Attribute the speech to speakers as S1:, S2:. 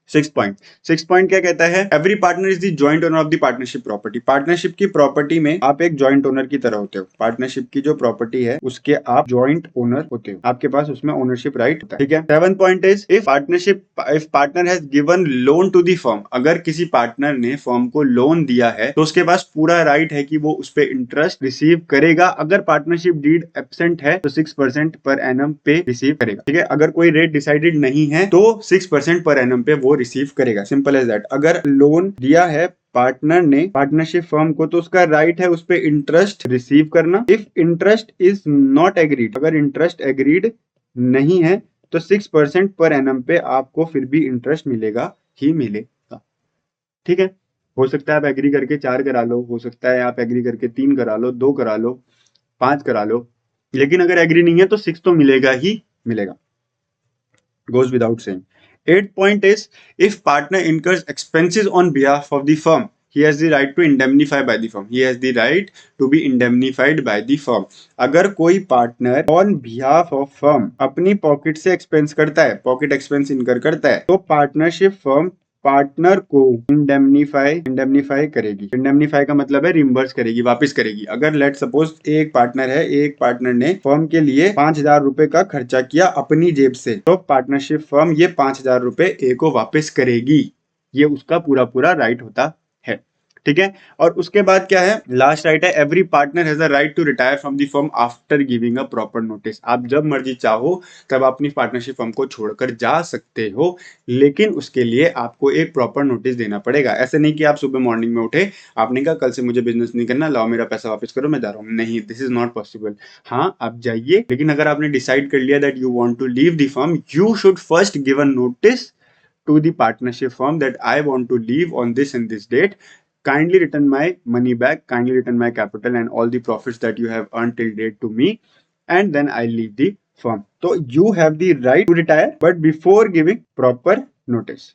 S1: Six point क्या कहता है? Every partner is the joint owner of the partnership property. Partnership की property में आप एक जॉइंट ओनर की तरह होते हो। पार्टनरशिप की जो प्रॉपर्टी है उसके आप जॉइंट ओनर होते हो, आपके पास उसमें ओनरशिप राइट होता है, ठीक है। 7 point is if partner has given loan to the firm. अगर किसी पार्टनर ने फर्म को लोन दिया है तो उसके पास पूरा राइट है कि वो उस पर इंटरेस्ट रिसीव करेगा। अगर पार्टनरशिप डीड एब्सेंट है तो 6% पर एनम पे रिसीव करेगा, ठीक है। अगर कोई रेट डिसाइडेड नहीं है तो 6% पर एनम पे वो रिसीव करेगा, सिंपल एज दैट। अगर लोन दिया है पार्टनर ने पार्टनरशिप फर्म को तो उसका राइट है उस पे इंटरेस्ट रिसीव करना। If interest is not agreed, अगर इंटरेस्ट एग्रीड नहीं है तो 6% पर एनम पे आपको फिर भी इंटरेस्ट मिलेगा ही मिलेगा, ठीक है। हो सकता है आप एग्री करके 4 करा लो, हो सकता है आप एग्री करके 3 करा लो, 2 करा लो, 5 करा लो, लेकिन अगर एग्री नहीं है तो 6 तो मिलेगा ही मिलेगा, goes without saying. 8th point is if partner incurs expenses on behalf of the firm, he has the right to indemnify by the firm. He has the right to be indemnified by the firm. अगर कोई partner on behalf of firm अपनी pocket से expense करता है, pocket expense इनकर करता है, तो पार्टनरशिप फर्म पार्टनर को इंडेमनीफाई करेगी। इंडेमनीफाई का मतलब है रिम्बर्स करेगी, वापस करेगी। अगर लेट सपोज एक पार्टनर है, एक पार्टनर ने फर्म के लिए 5,000 रुपए का खर्चा किया अपनी जेब से, तो पार्टनरशिप फर्म ये 5,000 रुपए ए को वापस करेगी। ये उसका पूरा पूरा राइट होता है, ठीक है। और उसके बाद क्या है, लास्ट राइट है every partner has a right to retire from the firm after giving a proper notice. आप जब मर्जी चाहो तब अपनी पार्टनरशिप फर्म को छोड़कर जा सकते हो, लेकिन उसके लिए आपको एक प्रॉपर नोटिस देना पड़ेगा। ऐसे नहीं कि आप सुबह मॉर्निंग में उठे, आपने कहा कल से मुझे बिजनेस नहीं करना, लाओ मेरा पैसा वापस करो, मैं जा रहा हूँ। नहीं, दिस इज नॉट पॉसिबल। हाँ, आप जाइए, लेकिन अगर आपने डिसाइड कर लिया that you want to leave the firm, you should first give a notice to the partnership firm that I want to leave on this and this date. Kindly return my money back, kindly return my capital and all the profits that you have earned till date to me, and then I leave the firm. So you have the right to retire, but before giving proper notice.